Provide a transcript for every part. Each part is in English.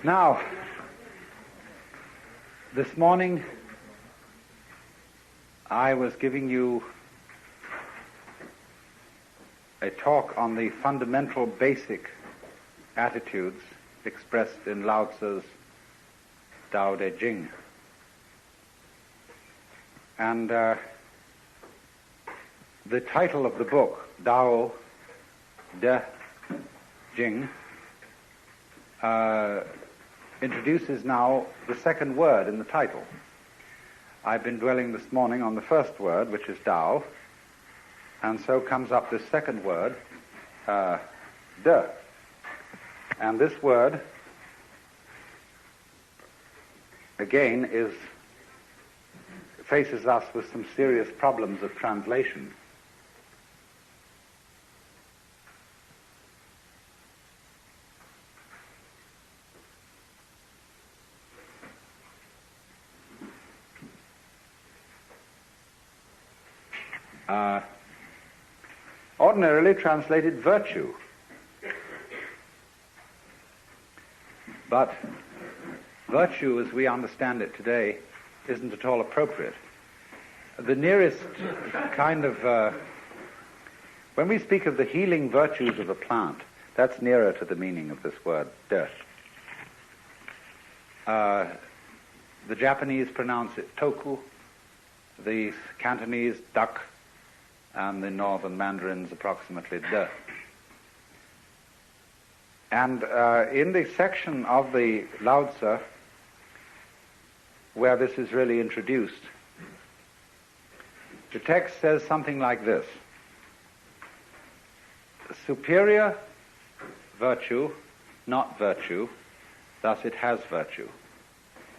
Now, this morning I was giving you a talk on the fundamental basic attitudes expressed in Lao Tzu's Tao Te Ching. And the title of the book, Tao Te Ching, introduces now the second word in the title. I've been dwelling this morning on the first word, which is Tao, and so comes up this second word, De. And this word, again, faces us with some serious problems of translation. Ordinarily translated virtue, but virtue as we understand it today isn't at all appropriate. The nearest kind of, when we speak of the healing virtues of a plant, that's nearer to the meaning of this word, de. The Japanese pronounce it toku, the Cantonese dak, and the northern Mandarins approximately de. And in the section of the Lao Tzu where this is really introduced, the text says something like this: superior virtue, not virtue, thus it has virtue.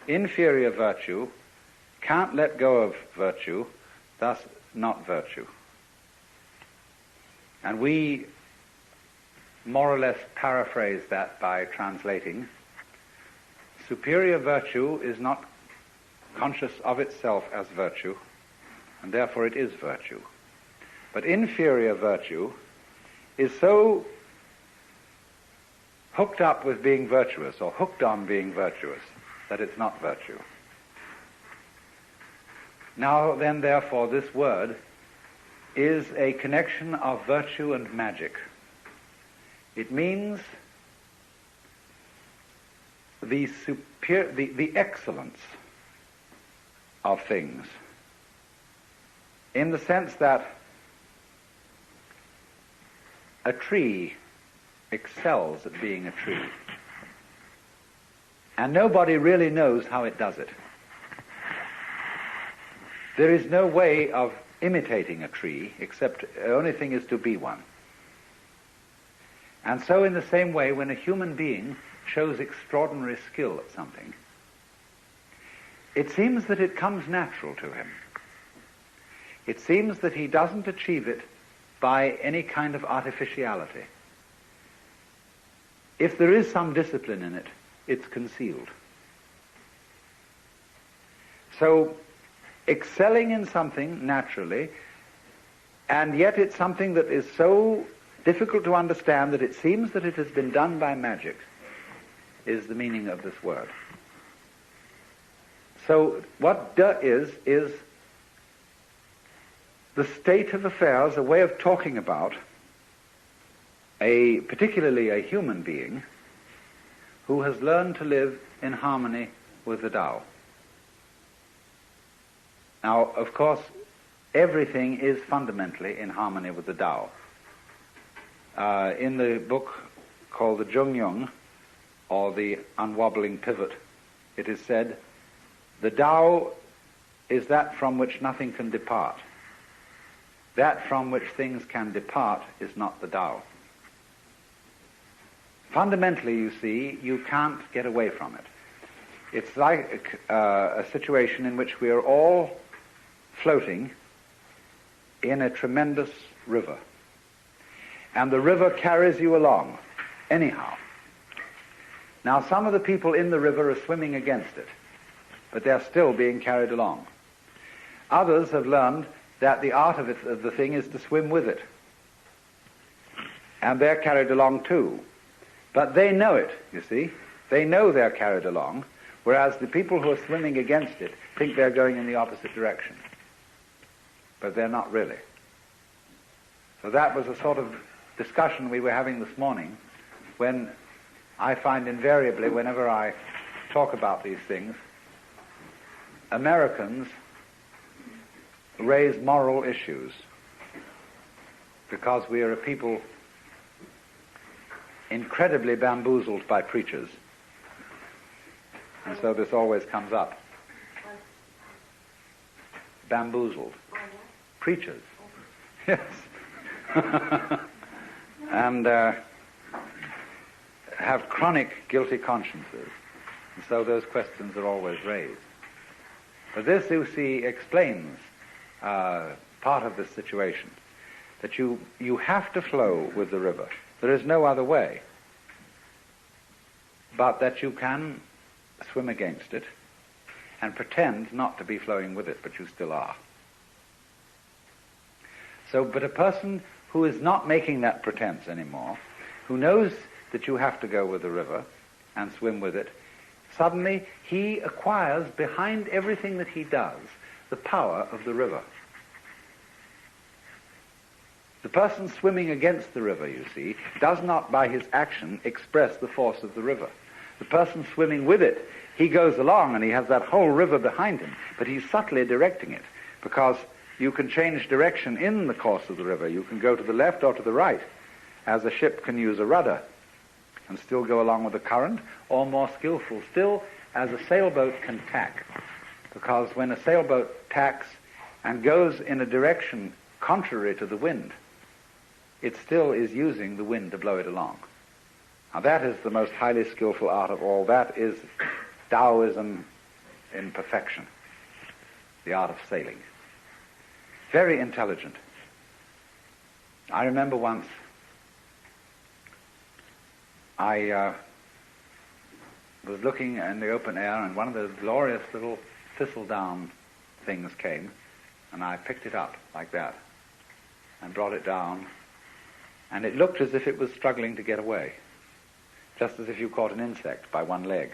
Inferior virtue, can't let go of virtue, thus not virtue. And we more or less paraphrase that by translating, superior virtue is not conscious of itself as virtue, and therefore it is virtue. But inferior virtue is so hooked up with being virtuous, or hooked on being virtuous, that it's not virtue. Now then, therefore, this word is a connection of virtue and magic. It means the excellence of things, in the sense that a tree excels at being a tree, and nobody really knows how it does it. There is no way of imitating a tree, except the only thing is to be one. And so in the same way, when a human being shows extraordinary skill at something, it seems that it comes natural to him. It seems that he doesn't achieve it by any kind of artificiality. If there is some discipline in it, it's concealed. So, excelling in something naturally, and yet it's something that is so difficult to understand that it seems that it has been done by magic, is the meaning of this word. So what de is the state of affairs, a way of talking about particularly a human being who has learned to live in harmony with the Tao. Now, of course, everything is fundamentally in harmony with the Tao. In the book called the Zhongyong, or the Unwobbling Pivot, it is said, the Tao is that from which nothing can depart. That from which things can depart is not the Tao. Fundamentally, you see, you can't get away from it. It's like a situation in which we are all floating in a tremendous river. And the river carries you along, anyhow. Now, some of the people in the river are swimming against it, but they're still being carried along. Others have learned that the art of the thing is to swim with it. And they're carried along too. But they know it, you see. They know they're carried along, whereas the people who are swimming against it think they're going in the opposite direction. But they're not really. So that was a sort of discussion we were having this morning, when I find invariably, whenever I talk about these things, Americans raise moral issues because we are a people incredibly bamboozled by preachers. And so this always comes up. Bamboozled. Preachers. Yes. And have chronic guilty consciences. And so those questions are always raised. But this, you see, explains part of this situation, that you have to flow with the river. There is no other way. But that you can swim against it and pretend not to be flowing with it, but you still are. So, but a person who is not making that pretense anymore, who knows that you have to go with the river and swim with it, suddenly he acquires behind everything that he does the power of the river. The person swimming against the river, you see, does not by his action express the force of the river. The person swimming with it, he goes along and he has that whole river behind him, but he's subtly directing it, because you can change direction in the course of the river. You can go to the left or to the right, as a ship can use a rudder and still go along with the current, or more skillful still, as a sailboat can tack. Because when a sailboat tacks and goes in a direction contrary to the wind, it still is using the wind to blow it along. Now that is the most highly skillful art of all. That is Taoism in perfection, the art of sailing. Very intelligent. I remember once I was looking in the open air, and one of those glorious little thistledown things came, and I picked it up like that and brought it down, and it looked as if it was struggling to get away, just as if you caught an insect by one leg,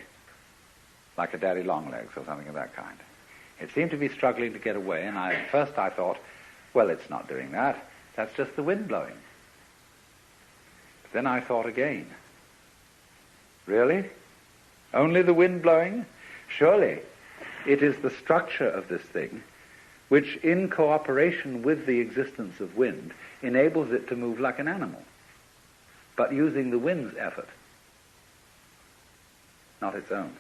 like a daddy long legs or something of that kind. It seemed to be struggling to get away, and at first I thought, well, it's not doing that. That's just the wind blowing. But then I thought again, really? Only the wind blowing? Surely it is the structure of this thing which, in cooperation with the existence of wind, enables it to move like an animal, but using the wind's effort, not its own.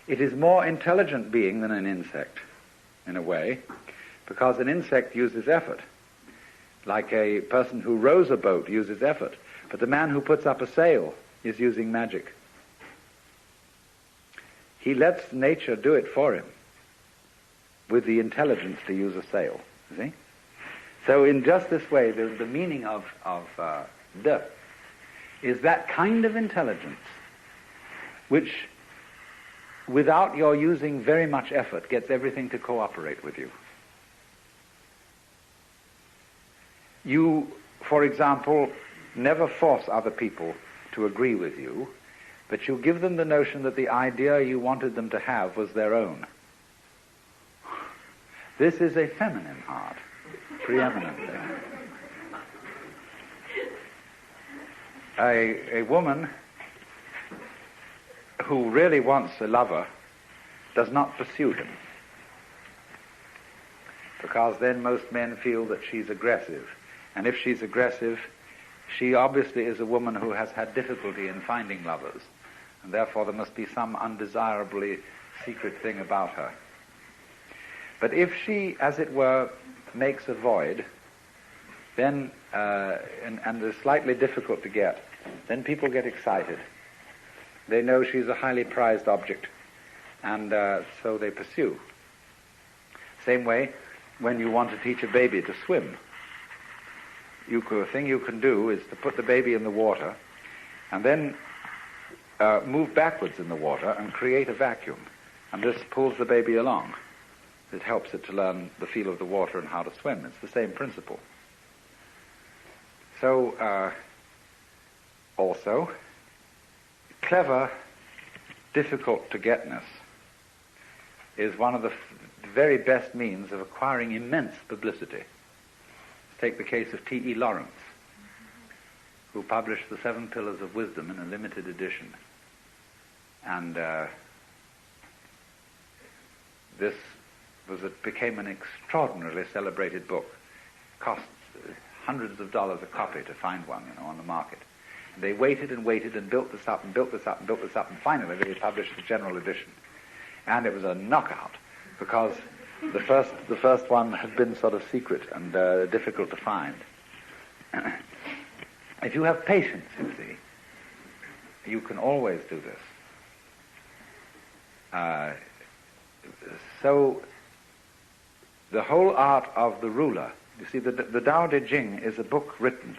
It is more intelligent being than an insect, in a way, because an insect uses effort, like a person who rows a boat uses effort, but the man who puts up a sail is using magic. He lets nature do it for him with the intelligence to use a sail, you see? So in just this way, the meaning of de is that kind of intelligence which, without your using very much effort, gets everything to cooperate with you. You, for example, never force other people to agree with you, but you give them the notion that the idea you wanted them to have was their own. This is a feminine art, preeminently. A woman who really wants a lover does not pursue him, because then most men feel that she's aggressive. And if she's aggressive, she obviously is a woman who has had difficulty in finding lovers, and therefore there must be some undesirably secret thing about her. But if she, as it were, makes a void, then, and is slightly difficult to get, then people get excited. They know she's a highly prized object, and so they pursue. Same way, when you want to teach a baby to swim, a thing you can do is to put the baby in the water and then move backwards in the water and create a vacuum. And this pulls the baby along. It helps it to learn the feel of the water and how to swim. It's the same principle. So, also, clever difficult to getness is one of the very best means of acquiring immense publicity. Take the case of T.E. Lawrence, who published The Seven Pillars of Wisdom in a limited edition. And this became an extraordinarily celebrated book. Cost hundreds of dollars a copy to find one, on the market. And they waited and waited and built this up and built this up and built this up, and finally they published the general edition. And it was a knockout, because the first one had been sort of secret and difficult to find. If you have patience, you see, you can always do this. So the whole art of the ruler, you see, the Tao Te Ching is a book written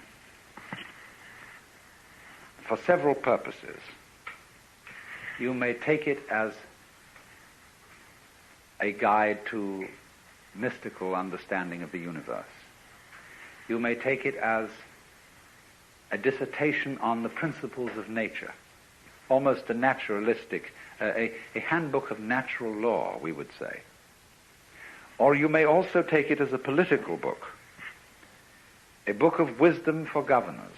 for several purposes. You may take it as a guide to mystical understanding of the universe. You may take it as a dissertation on the principles of nature, almost a naturalistic, a handbook of natural law, we would say. Or you may also take it as a political book, a book of wisdom for governors.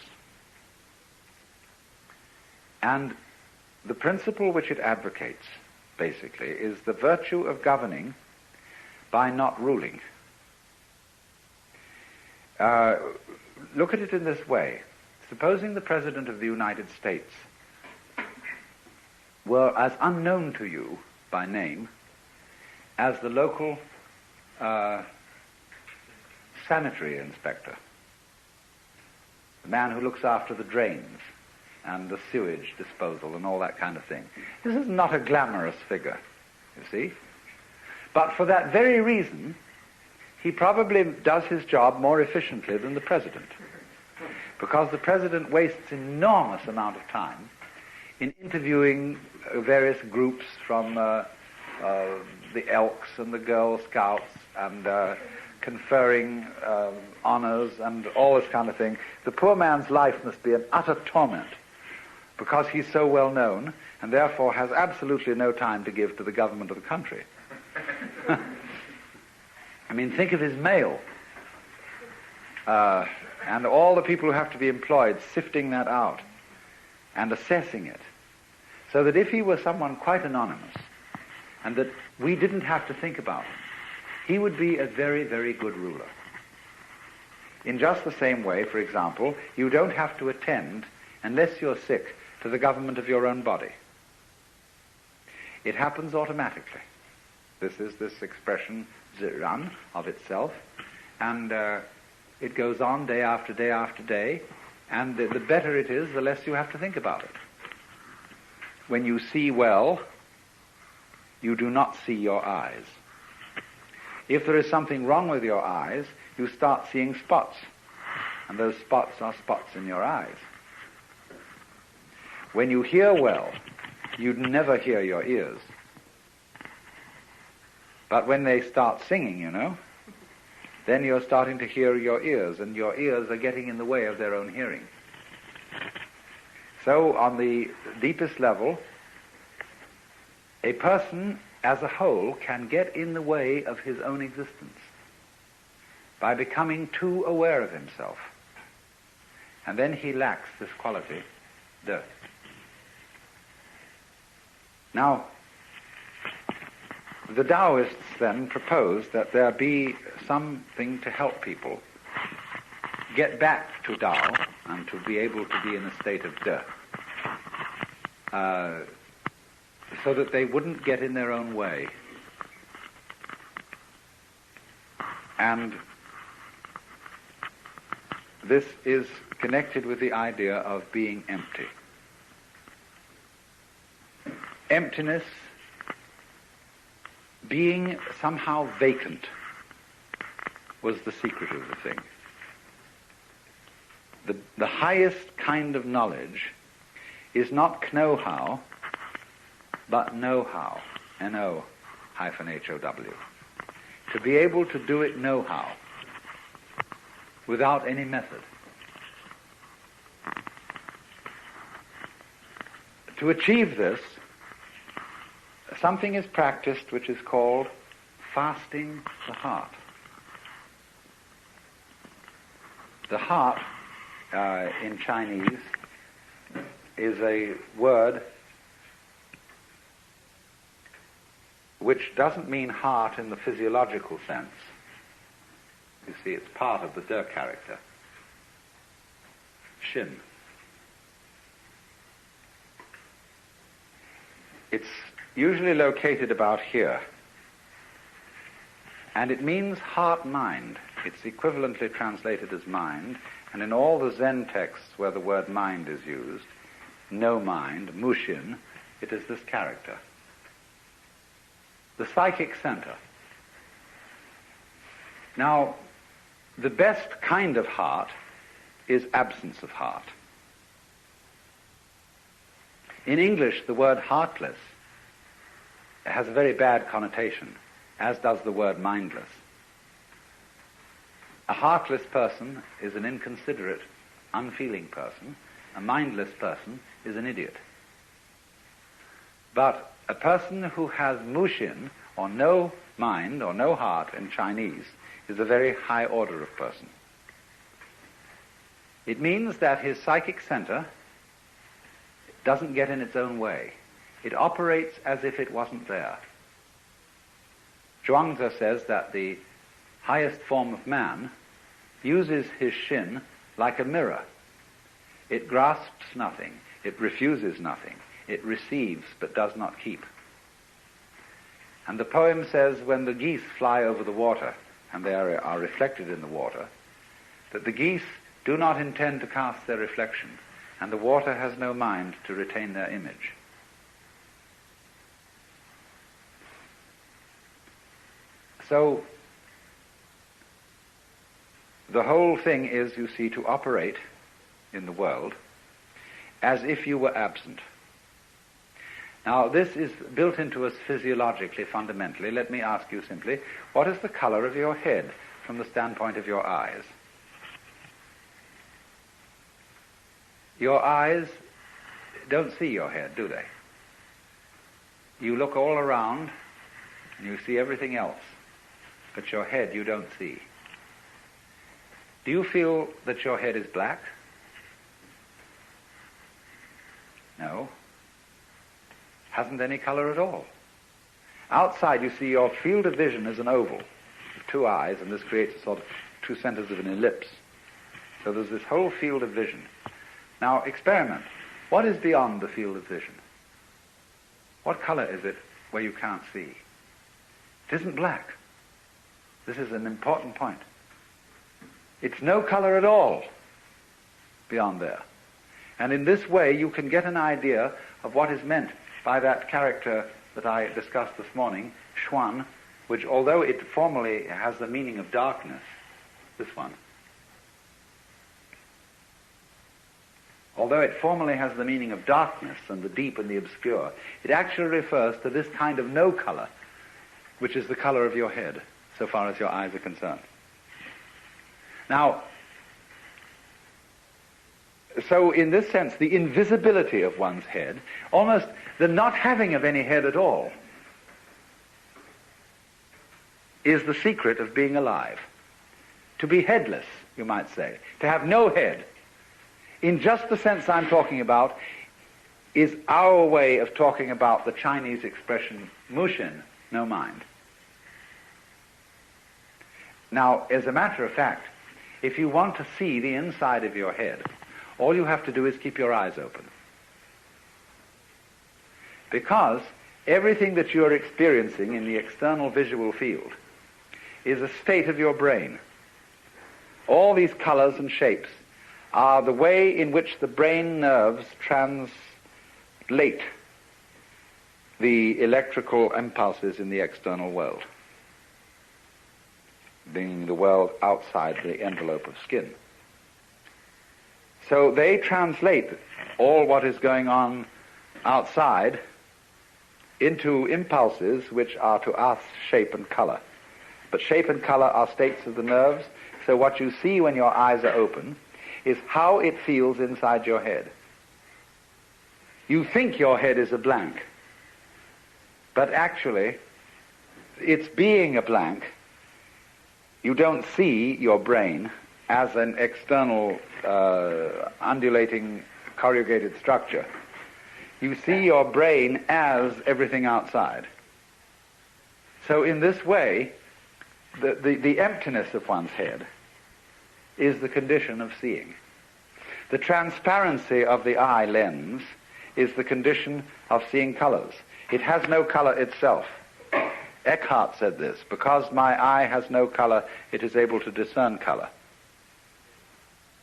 And the principle which it advocates, basically, is the virtue of governing by not ruling. Look at it in this way. Supposing the President of the United States were as unknown to you by name as the local sanitary inspector, the man who looks after the drains and the sewage disposal and all that kind of thing. This is not a glamorous figure, you see. But for that very reason, he probably does his job more efficiently than the President, because the President wastes enormous amount of time in interviewing various groups from the Elks and the Girl Scouts and conferring honors and all this kind of thing. The poor man's life must be an utter torment, because he's so well known and therefore has absolutely no time to give to the government of the country. I mean, think of his mail and all the people who have to be employed sifting that out and assessing it, so that if he were someone quite anonymous and that we didn't have to think about him, he would be a very, very good ruler. In just the same way, for example, you don't have to attend, unless you're sick, to the government of your own body. It happens automatically. This is this expression, ziran, of itself, and it goes on day after day after day, and the better it is, the less you have to think about it. When you see well, you do not see your eyes. If there is something wrong with your eyes, you start seeing spots, and those spots are spots in your eyes. When you hear well, you'd never hear your ears. But when they start singing, then you're starting to hear your ears, and your ears are getting in the way of their own hearing. So on the deepest level, a person as a whole can get in the way of his own existence by becoming too aware of himself. And then he lacks this quality, de. Now, the Taoists then propose that there be something to help people get back to Tao and to be able to be in a state of de, so that they wouldn't get in their own way. And this is connected with the idea of being empty. Emptiness, being somehow vacant, was the secret of the thing. The highest kind of knowledge is not know-how, but know-how, N-O-H-O-W. To be able to do it know-how, without any method. To achieve this, something is practiced which is called fasting the heart. The heart, in Chinese, is a word which doesn't mean heart in the physiological sense. You see, it's part of the De character. Shin. It's usually located about here. And it means heart-mind. It's equivalently translated as mind. And in all the Zen texts where the word mind is used, no mind, mushin, it is this character. The psychic center. Now, the best kind of heart is absence of heart. In English, the word heartless has a very bad connotation, as does the word mindless. A heartless person is an inconsiderate, unfeeling person. A mindless person is an idiot. But a person who has mushin, or no mind, or no heart in Chinese, is a very high order of person. It means that his psychic center doesn't get in its own way. It operates as if it wasn't there. Zhuangzi says that the highest form of man uses his shin like a mirror. It grasps nothing. It refuses nothing. It receives but does not keep. And the poem says when the geese fly over the water, and they are reflected in the water, that the geese do not intend to cast their reflection, and the water has no mind to retain their image. So, the whole thing is, you see, to operate in the world as if you were absent. Now, this is built into us physiologically, fundamentally. Let me ask you simply, what is the color of your head from the standpoint of your eyes? Your eyes don't see your head, do they? You look all around and you see everything else, but your head you don't see. Do you feel that your head is black? No. Hasn't any color at all. Outside you see your field of vision is an oval with two eyes, and this creates a sort of two centers of an ellipse. So there's this whole field of vision. Now experiment. What is beyond the field of vision? What color is it where you can't see? It isn't black. This is an important point. It's no color at all beyond there. And in this way you can get an idea of what is meant by that character that I discussed this morning, Xuan, which although it formally has the meaning of darkness, this one, although it formally has the meaning of darkness and the deep and the obscure, it actually refers to this kind of no color, which is the color of your head, so far as your eyes are concerned. Now, so in this sense, the invisibility of one's head, almost the not having of any head at all, is the secret of being alive. To be headless, you might say, to have no head, in just the sense I'm talking about, is our way of talking about the Chinese expression mushin, no mind. Now, as a matter of fact, if you want to see the inside of your head, all you have to do is keep your eyes open. Because everything that you're experiencing in the external visual field is a state of your brain. All these colors and shapes are the way in which the brain nerves translate the electrical impulses in the external world, being the world outside the envelope of skin. So they translate all what is going on outside into impulses which are to us shape and color. But shape and color are states of the nerves, so what you see when your eyes are open is how it feels inside your head. You think your head is a blank. But actually, it's being a blank. You don't see your brain as an external, undulating, corrugated structure. You see your brain as everything outside. So in this way, the emptiness of one's head is the condition of seeing. The transparency of the eye lens is the condition of seeing colors. It has no color itself. Eckhart said this: because my eye has no color, it is able to discern color.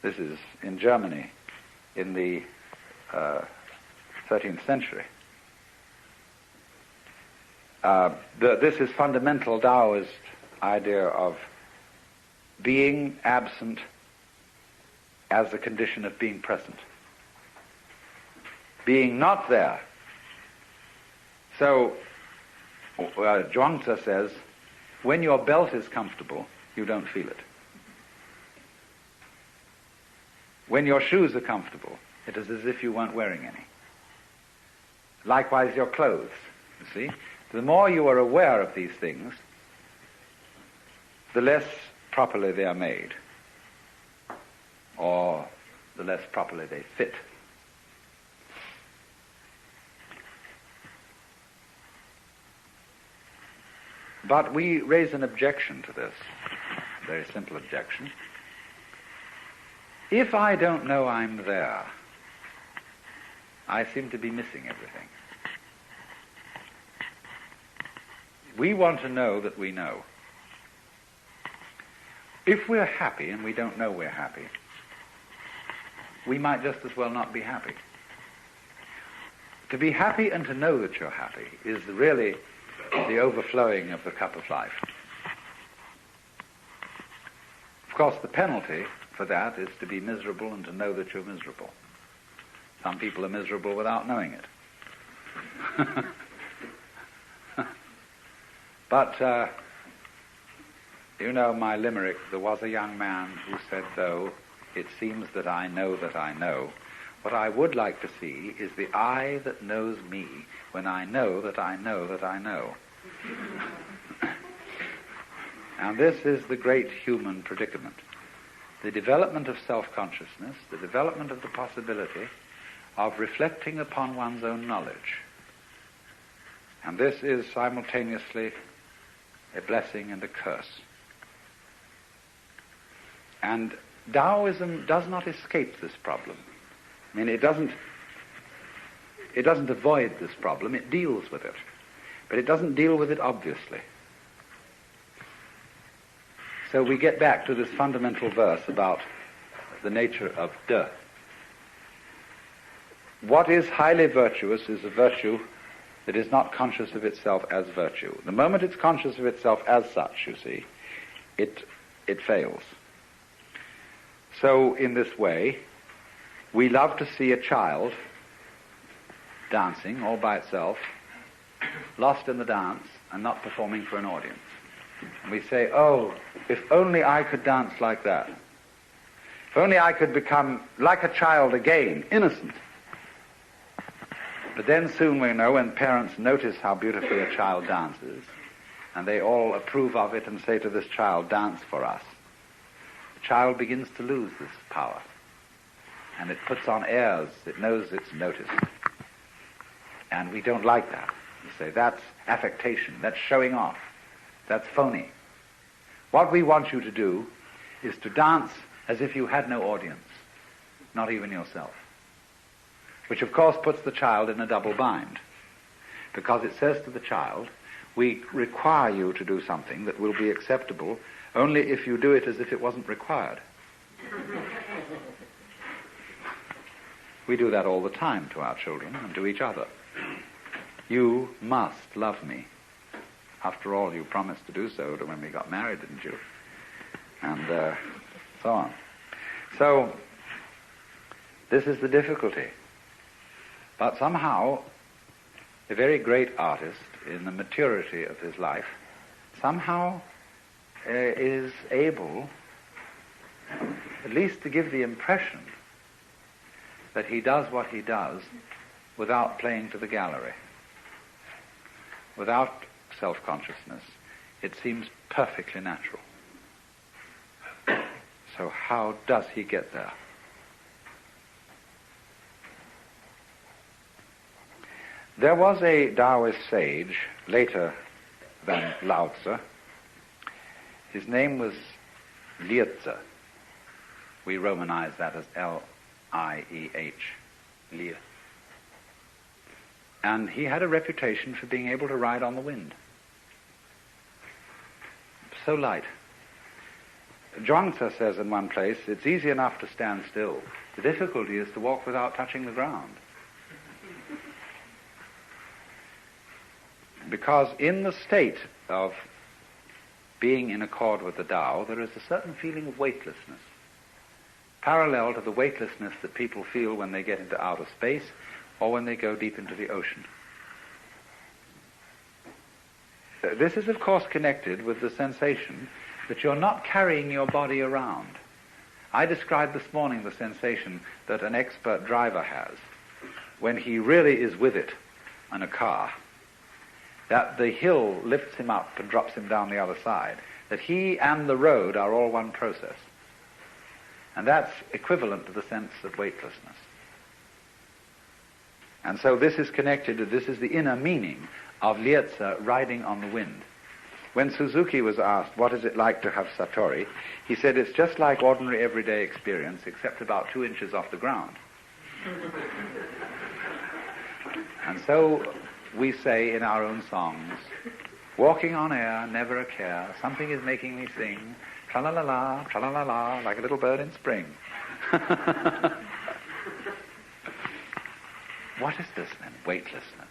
This is in Germany in the 13th century. This is fundamental Taoist idea of being absent as the condition of being present. Being not there. So, Zhuangzi says, when your belt is comfortable, you don't feel it. When your shoes are comfortable, it is as if you weren't wearing any. Likewise, your clothes, you see. The more you are aware of these things, the less properly they are made, or the less properly they fit. But we raise an objection to this, a very simple objection. If I don't know I'm there, I seem to be missing everything. We want to know that we know. If we're happy and we don't know we're happy, we might just as well not be happy. To be happy and to know that you're happy is really the overflowing of the cup of life. Of course, the penalty for that is to be miserable and to know that you're miserable. Some people are miserable without knowing it. But, you know my limerick, there was a young man who said, though it seems that I know, what I would like to see is the eye that knows me when I know that I know that I know. And this is the great human predicament. The development of self-consciousness, the development of the possibility of reflecting upon one's own knowledge. And this is simultaneously a blessing and a curse. And Taoism does not escape this problem. I mean, it doesn't avoid this problem, it deals with it. But it doesn't deal with it obviously. So we get back to this fundamental verse about the nature of De. What is highly virtuous is a virtue that is not conscious of itself as virtue. The moment it's conscious of itself as such, you see, it fails. So in this way, we love to see a child dancing all by itself, lost in the dance and not performing for an audience. And we say, oh, if only I could dance like that. If only I could become like a child again, innocent. But then soon we know when parents notice how beautifully a child dances, and they all approve of it and say to this child, dance for us, the child begins to lose this power. And it puts on airs, it knows it's noticed. And we don't like that. We say, that's affectation, that's showing off, that's phony. What we want you to do is to dance as if you had no audience, not even yourself. Which of course puts the child in a double bind, because it says to the child, we require you to do something that will be acceptable only if you do it as if it wasn't required. We do that all the time to our children and to each other. You must love me. After all, you promised to do so when we got married, didn't you? And so on. So, this is the difficulty. But somehow, a very great artist, in the maturity of his life, somehow is able, at least to give the impression that he does what he does without playing to the gallery, without self-consciousness, it seems perfectly natural. So how does he get there? There was a Taoist sage, later than Lao Tzu. His name was Liezi. We romanize that as L-I-E-H, Lieh. And he had a reputation for being able to ride on the wind. So light. Zhuangzi says in one place, it's easy enough to stand still. The difficulty is to walk without touching the ground. Because in the state of being in accord with the Tao, there is a certain feeling of weightlessness, parallel to the weightlessness that people feel when they get into outer space or when they go deep into the ocean. This is, of course, connected with the sensation that you're not carrying your body around. I described this morning the sensation that an expert driver has when he really is with it in a car, that the hill lifts him up and drops him down the other side, that he and the road are all one process. And that's equivalent to the sense of weightlessness. And so this is connected to, this is the inner meaning of Liezi riding on the wind. When Suzuki was asked, what is it like to have Satori, he said, it's just like ordinary everyday experience, except about 2 inches off the ground. And so we say in our own songs, walking on air, never a care, something is making me sing, tra-la-la-la, tra-la-la-la, like a little bird in spring. What is this then, weightlessness?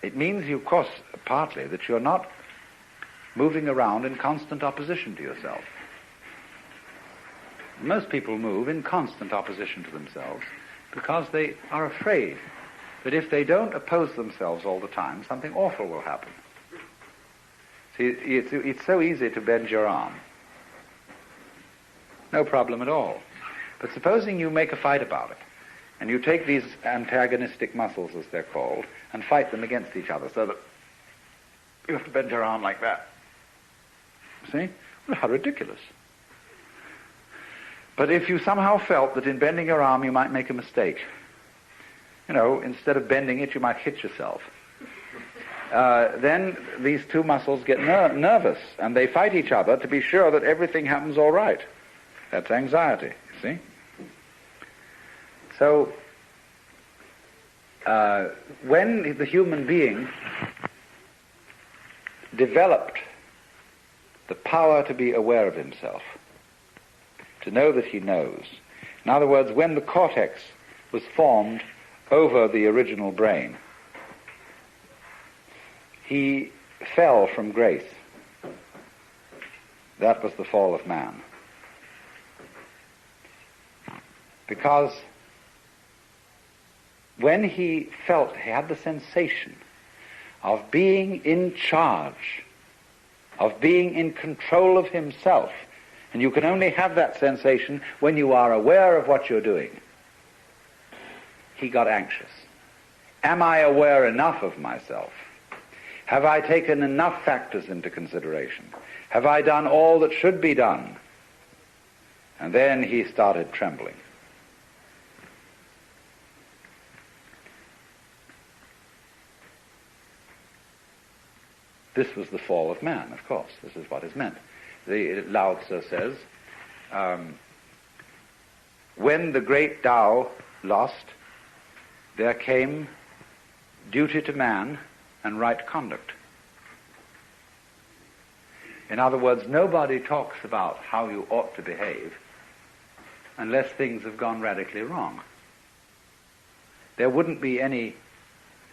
It means, of course, partly that you're not moving around in constant opposition to yourself. Most people move in constant opposition to themselves because they are afraid that if they don't oppose themselves all the time, something awful will happen. See, it's so easy to bend your arm. No problem at all. But supposing you make a fight about it, and you take these antagonistic muscles, as they're called, and fight them against each other, so that you have to bend your arm like that. See? Well, how ridiculous. But if you somehow felt that in bending your arm you might make a mistake, instead of bending it, you might hit yourself. Then these two muscles get nervous, and they fight each other to be sure that everything happens all right. That's anxiety, you see? So, when the human being developed the power to be aware of himself, to know that he knows, in other words, when the cortex was formed over the original brain, he fell from grace. That was the fall of man. Because when he felt, he had the sensation of being in charge, of being in control of himself, and you can only have that sensation when you are aware of what you're doing, he got anxious. Am I aware enough of myself? Have I taken enough factors into consideration? Have I done all that should be done? And then he started trembling. This was the fall of man, of course. This is what is meant. The Lao Tzu says, when the great Tao lost, there came duty to man and right conduct. In other words, nobody talks about how you ought to behave unless things have gone radically wrong. There wouldn't be any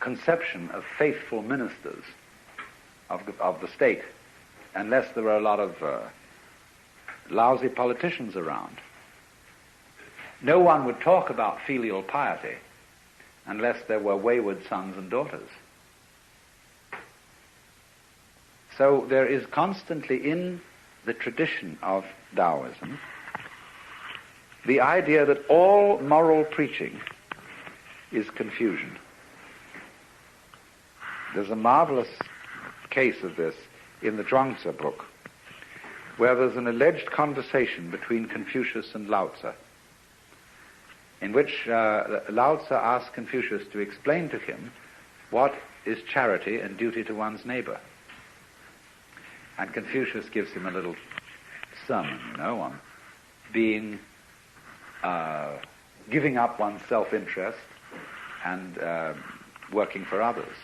conception of faithful ministers of the state unless there were a lot of lousy politicians around. No one would talk about filial piety unless there were wayward sons and daughters. So there is constantly in the tradition of Taoism the idea that all moral preaching is confusion. There's a marvelous case of this in the Zhuangzi book, where there's an alleged conversation between Confucius and Lao Tzu, in which Lao Tzu asks Confucius to explain to him what is charity and duty to one's neighbor. And Confucius gives him a little sermon, on being, giving up one's self-interest and working for others.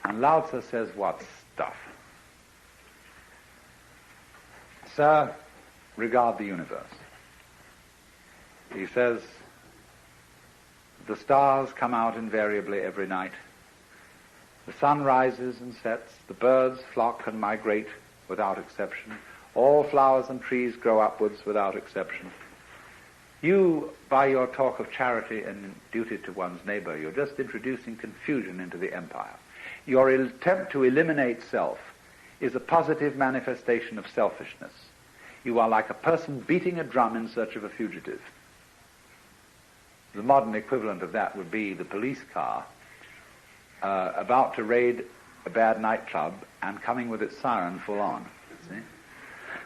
And Lao Tzu says, what stuff? Sir, regard the universe. He says, the stars come out invariably every night. The sun rises and sets. The birds flock and migrate without exception. All flowers and trees grow upwards without exception. You, by your talk of charity and duty to one's neighbor, you're just introducing confusion into the empire. Your attempt to eliminate self is a positive manifestation of selfishness. You are like a person beating a drum in search of a fugitive. The modern equivalent of that would be the police car about to raid a bad nightclub and coming with its siren full on. See?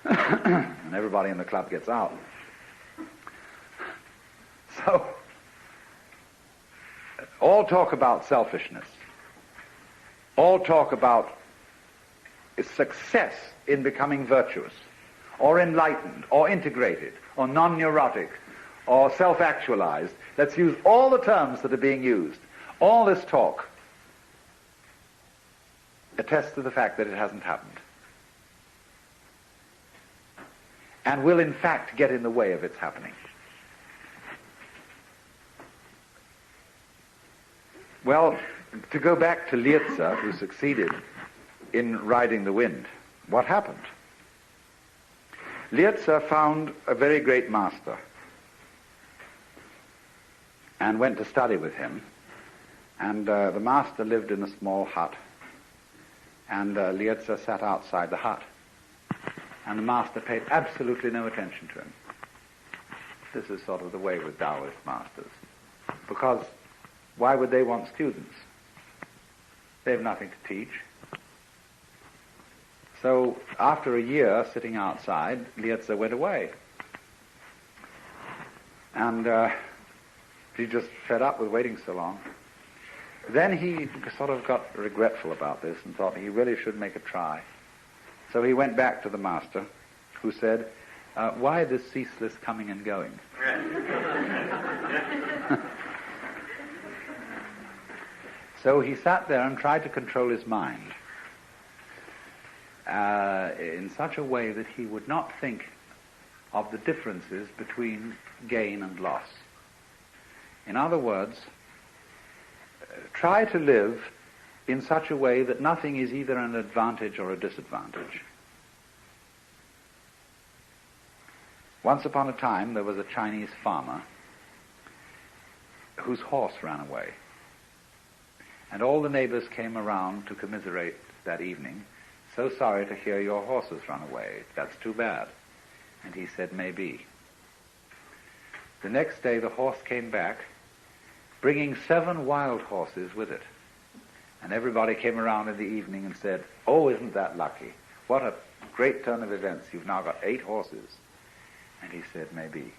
And everybody in the club gets out. So, all talk about selfishness, all talk about success in becoming virtuous, or enlightened, or integrated, or non-neurotic, or self-actualized. Let's use all the terms that are being used. All this talk attests to the fact that it hasn't happened, and will in fact get in the way of its happening. Well, to go back to Liezi, who succeeded in riding the wind, what happened? Liezi found a very great master and went to study with him. And the master lived in a small hut, and Liezi sat outside the hut. And the master paid absolutely no attention to him. This is sort of the way with Taoist masters. Because why would they want students? They have nothing to teach. So after a year sitting outside, Liezi went away. And he just fed up with waiting so long. Then he sort of got regretful about this and thought he really should make a try. So he went back to the master, who said, why this ceaseless coming and going? So he sat there and tried to control his mind in such a way that he would not think of the differences between gain and loss. In other words, try to live in such a way that nothing is either an advantage or a disadvantage. Once upon a time, there was a Chinese farmer whose horse ran away. And all the neighbors came around to commiserate that evening. So sorry to hear your horse has run away. That's too bad. And he said, maybe. The next day the horse came back, bringing 7 wild horses with it. And everybody came around in the evening and said, oh, isn't that lucky? What a great turn of events. You've now got 8 horses. And he said, maybe.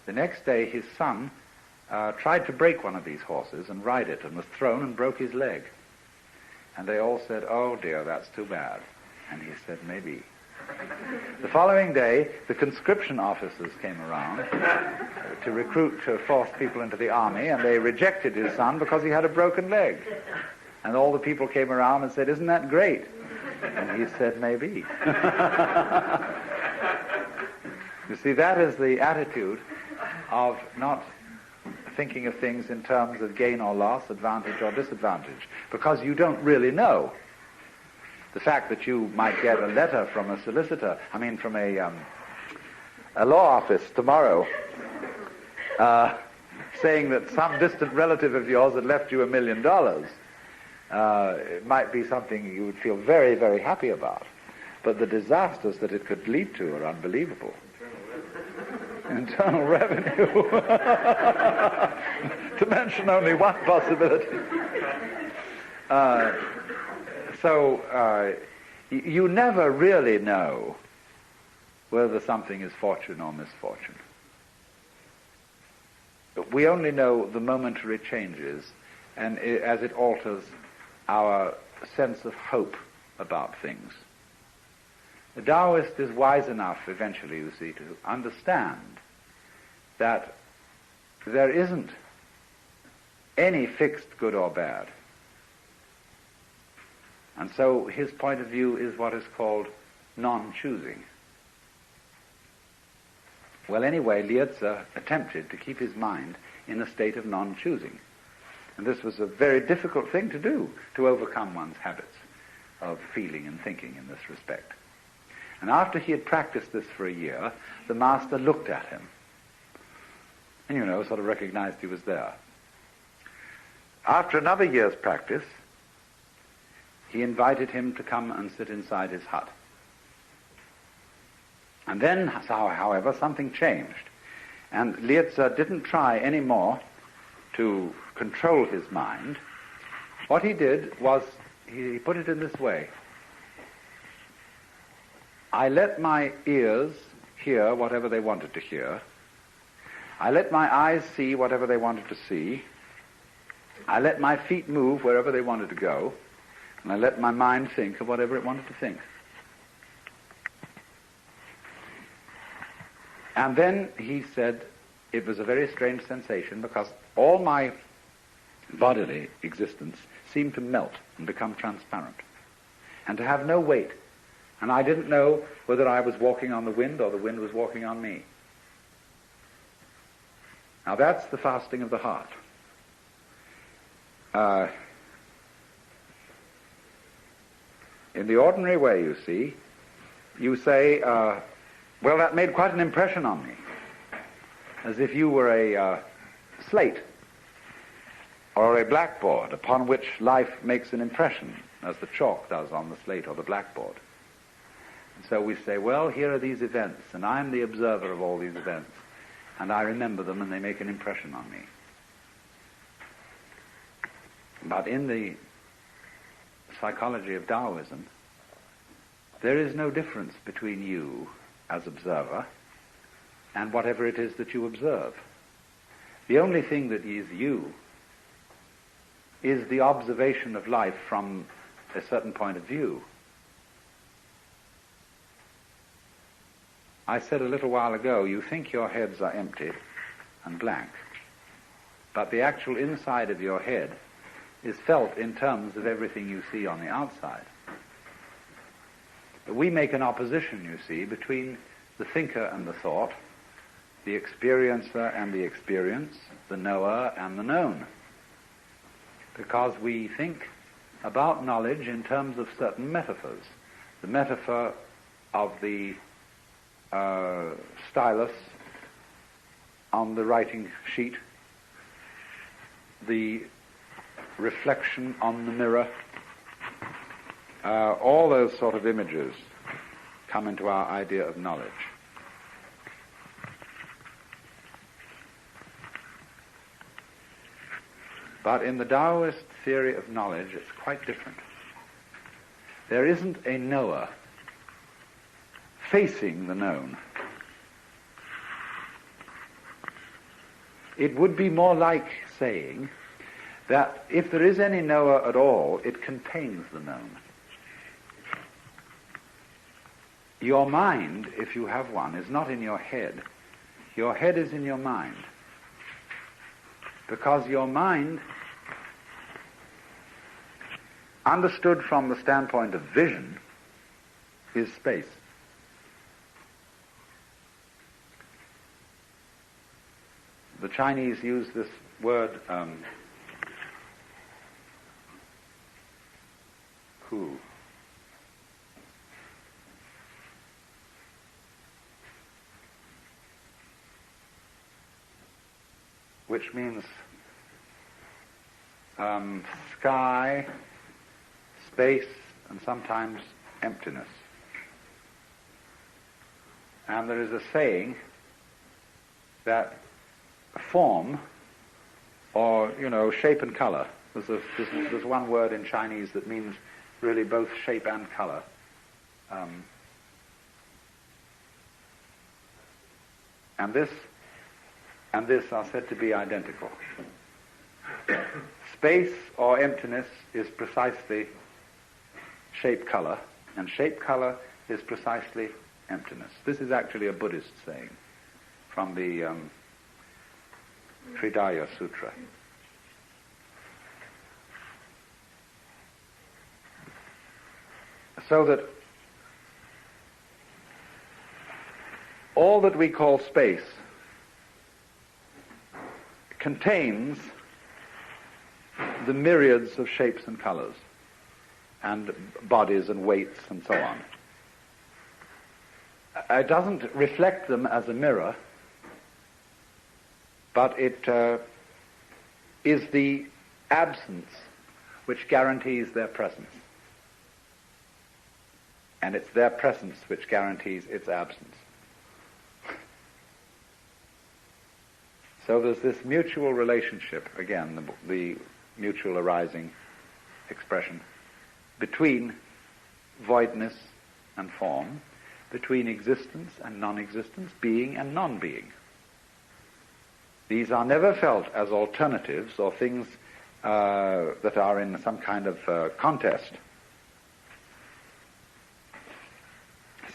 The next day his son tried to break one of these horses and ride it, and was thrown and broke his leg. And they all said, oh dear, that's too bad. And he said, maybe. The following day, the conscription officers came around to recruit, to force people into the army, and they rejected his son because he had a broken leg. And all the people came around and said, isn't that great? And he said, maybe. You see, that is the attitude of not thinking of things in terms of gain or loss, advantage or disadvantage, because you don't really know. The fact that you might get a letter from a solicitor, from a law office tomorrow, saying that some distant relative of yours had left you $1 million. It might be something you would feel very, very happy about. But the disasters that it could lead to are unbelievable. Internal revenue. To mention only one possibility. You never really know whether something is fortune or misfortune. We only know the momentary changes and as it alters our sense of hope about things. The Taoist is wise enough eventually, you see, to understand that there isn't any fixed good or bad. And so his point of view is what is called non-choosing. Well, anyway, Liezi attempted to keep his mind in a state of non-choosing. And this was a very difficult thing to do, to overcome one's habits of feeling and thinking in this respect. And after he had practiced this for a year, the master looked at him and, sort of recognized he was there. After another year's practice, he invited him to come and sit inside his hut. And then, however, something changed. And Liezi didn't try any more to control his mind. What he did was, he put it in this way. I let my ears hear whatever they wanted to hear. I let my eyes see whatever they wanted to see. I let my feet move wherever they wanted to go. And I let my mind think of whatever it wanted to think. And then he said it was a very strange sensation because all my bodily existence seemed to melt and become transparent and to have no weight. And I didn't know whether I was walking on the wind or the wind was walking on me. Now that's the fasting of the heart. In the ordinary way, you see, you say, well, that made quite an impression on me, as if you were a slate or a blackboard upon which life makes an impression, as the chalk does on the slate or the blackboard. And so we say, well, here are these events, and I'm the observer of all these events, and I remember them, and they make an impression on me. But in the psychology of Taoism, there is no difference between you as observer and whatever it is that you observe. The only thing that is you is the observation of life from a certain point of view. I said a little while ago, you think your heads are empty and blank, but the actual inside of your head is felt in terms of everything you see on the outside. But we make an opposition, you see, between the thinker and the thought, the experiencer and the experience, the knower and the known. Because we think about knowledge in terms of certain metaphors. The metaphor of the stylus on the writing sheet, the reflection on the mirror, all those sort of images come into our idea of knowledge. But in the Taoist theory of knowledge, it's quite different. There isn't a knower facing the known. It would be more like saying that if there is any knower at all, it contains the known. Your mind, if you have one, is not in your head. Your head is in your mind. Because your mind, understood from the standpoint of vision, is space. The Chinese use this word, hu. which means sky, space, and sometimes emptiness. And there is a saying that form, or, shape and color, there's one word in Chinese that means really both shape and color. And this are said to be identical. Space or emptiness is precisely shape-color, and shape-color is precisely emptiness. This is actually a Buddhist saying from the Tridaya Sutra. So that all that we call space contains the myriads of shapes and colors and bodies and weights and so on. It doesn't reflect them as a mirror, but it is the absence which guarantees their presence. And it's their presence which guarantees its absence. So there's this mutual relationship, again, the mutual arising expression, between voidness and form, between existence and non-existence, being and non-being. These are never felt as alternatives or things that are in some kind of contest.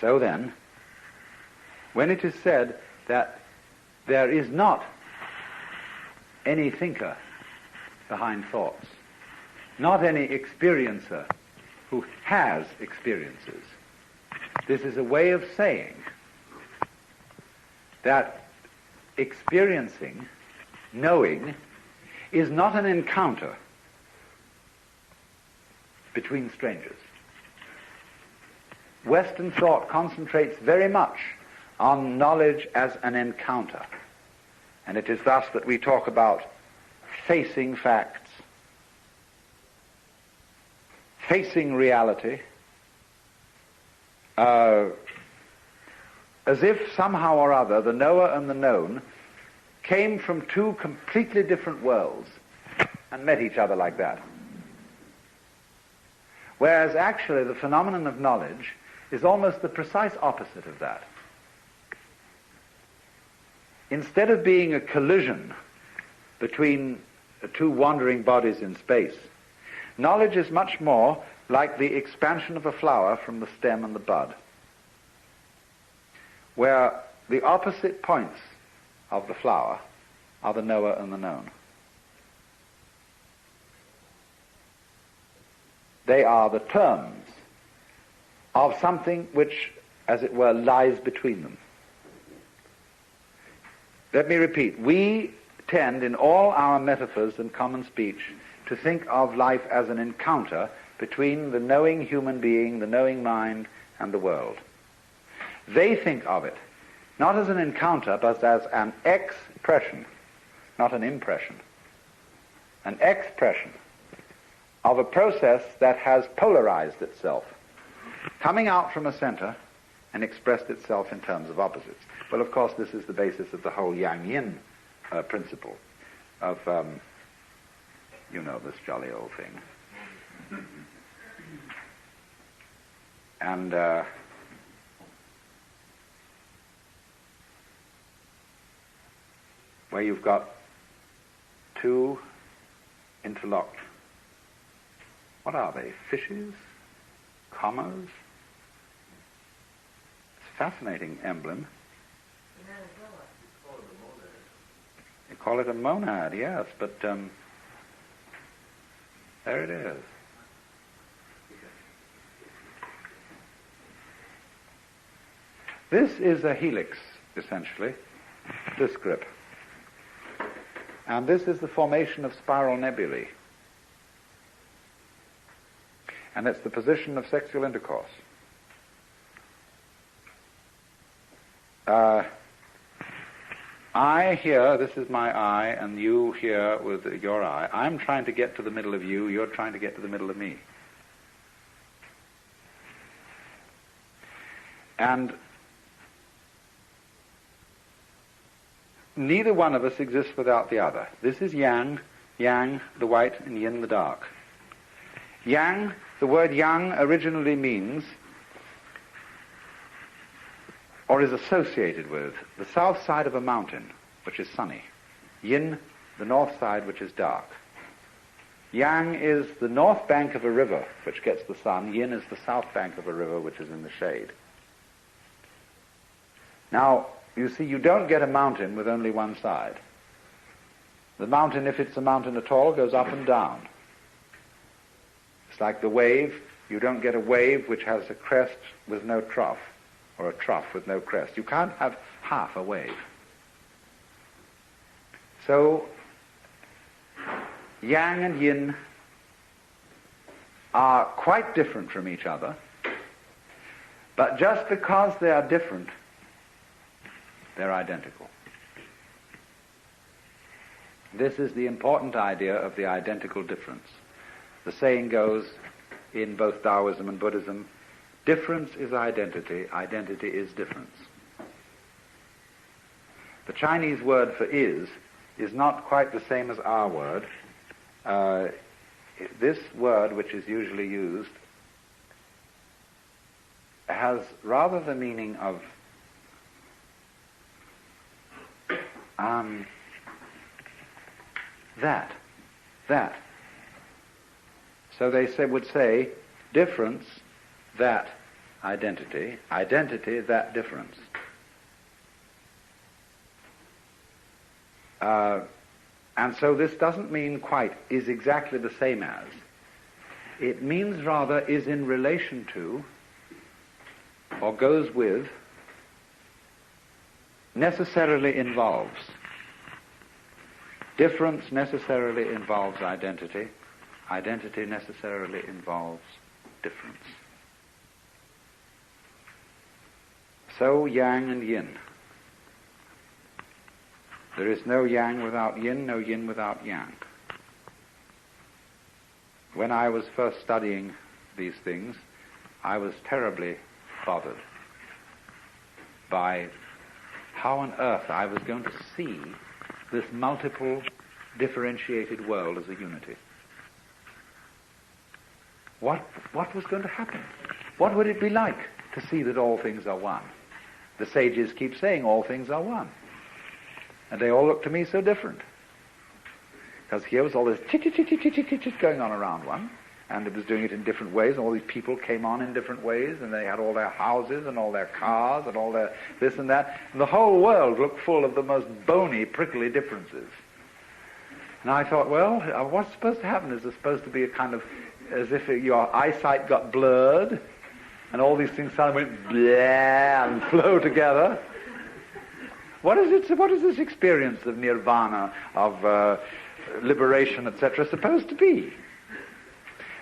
So then, when it is said that there is not any thinker behind thoughts, not any experiencer who has experiences, this is a way of saying that experiencing, knowing, is not an encounter between strangers. Western thought concentrates very much on knowledge as an encounter. And it is thus that we talk about facing facts, facing reality, as if somehow or other the knower and the known came from two completely different worlds and met each other like that. Whereas actually the phenomenon of knowledge is almost the precise opposite of that. Instead of being a collision between two wandering bodies in space, knowledge is much more like the expansion of a flower from the stem and the bud, where the opposite points of the flower are the knower and the known. They are the terms of something which, as it were, lies between them. Let me repeat. We tend, in all our metaphors and common speech, to think of life as an encounter between the knowing human being, the knowing mind, and the world. They think of it not as an encounter, but as an expression, not an impression, an expression of a process that has polarized itself, coming out from a center and expressed itself in terms of opposites. Well, of course, this is the basis of the whole Yang-Yin principle of, this jolly old thing. And where you've got two interlocked, what are they, fishes? Commas? It's a fascinating emblem. You call it a monad, yes, but there it is. This is a helix, essentially, this grip. And this is the formation of spiral nebulae. And it's the position of sexual intercourse. I here, this is my eye, and you here with your eye. I'm trying to get to the middle of you, you're trying to get to the middle of me. And neither one of us exists without the other. This is yang, the white, and yin, the dark. Yang, the word yang originally means, or is associated with, the south side of a mountain, which is sunny. Yin, the north side, which is dark. Yang is the north bank of a river, which gets the sun. Yin is the south bank of a river, which is in the shade. Now, you see, you don't get a mountain with only one side. The mountain, if it's a mountain at all, goes up and down. It's like the wave. You don't get a wave which has a crest with no trough, or a trough with no crest. You can't have half a wave. So, yang and yin are quite different from each other, but just because they are different, they're identical. This is the important idea of the identical difference. The saying goes in both Taoism and Buddhism, difference is identity, identity is difference. The Chinese word for is not quite the same as our word. This word, which is usually used, has rather the meaning of that. So they would say, difference, that identity, identity, that difference. And so this doesn't mean quite is exactly the same as. It means rather is in relation to, or goes with, necessarily involves. Difference necessarily involves identity. Identity necessarily involves difference. So yang and yin. There is no yang without yin, no yin without yang. When I was first studying these things, I was terribly bothered by how on earth I was going to see this multiple, differentiated world as a unity. What was going to happen? What would it be like to see that all things are one? The sages keep saying all things are one. And they all look to me so different. Because here was all this chit going on around one, and it was doing it in different ways, and all these people came on in different ways, and they had all their houses and all their cars and all their this and that, and the whole world looked full of the most bony, prickly differences. And I thought, well, what's supposed to happen? Is there supposed to be a kind of, as if your eyesight got blurred, and all these things suddenly went blah and flow together? What is it? What is this experience of nirvana, of liberation, etc., supposed to be?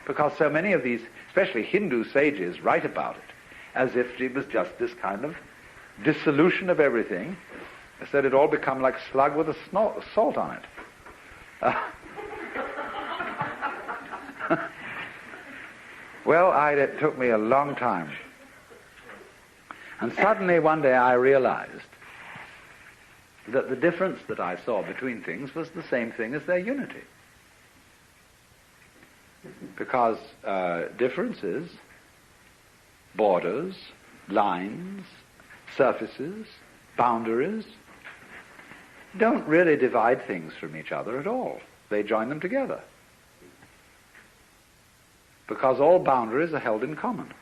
Because so many of these, especially Hindu sages, write about it as if it was just this kind of dissolution of everything, so that it all become like slug with a salt on it. Well, it took me a long time. And suddenly one day I realized that the difference that I saw between things was the same thing as their unity. Because differences, borders, lines, surfaces, boundaries, don't really divide things from each other at all. They join them together. Because all boundaries are held in common.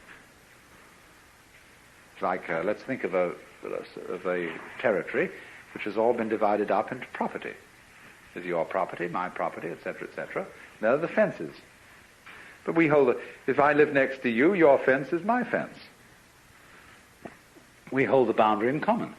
It's like, let's think of a territory which has all been divided up into property. There's your property, my property, etc., etc. There are the fences. But we hold if I live next to you, your fence is my fence. We hold the boundary in common.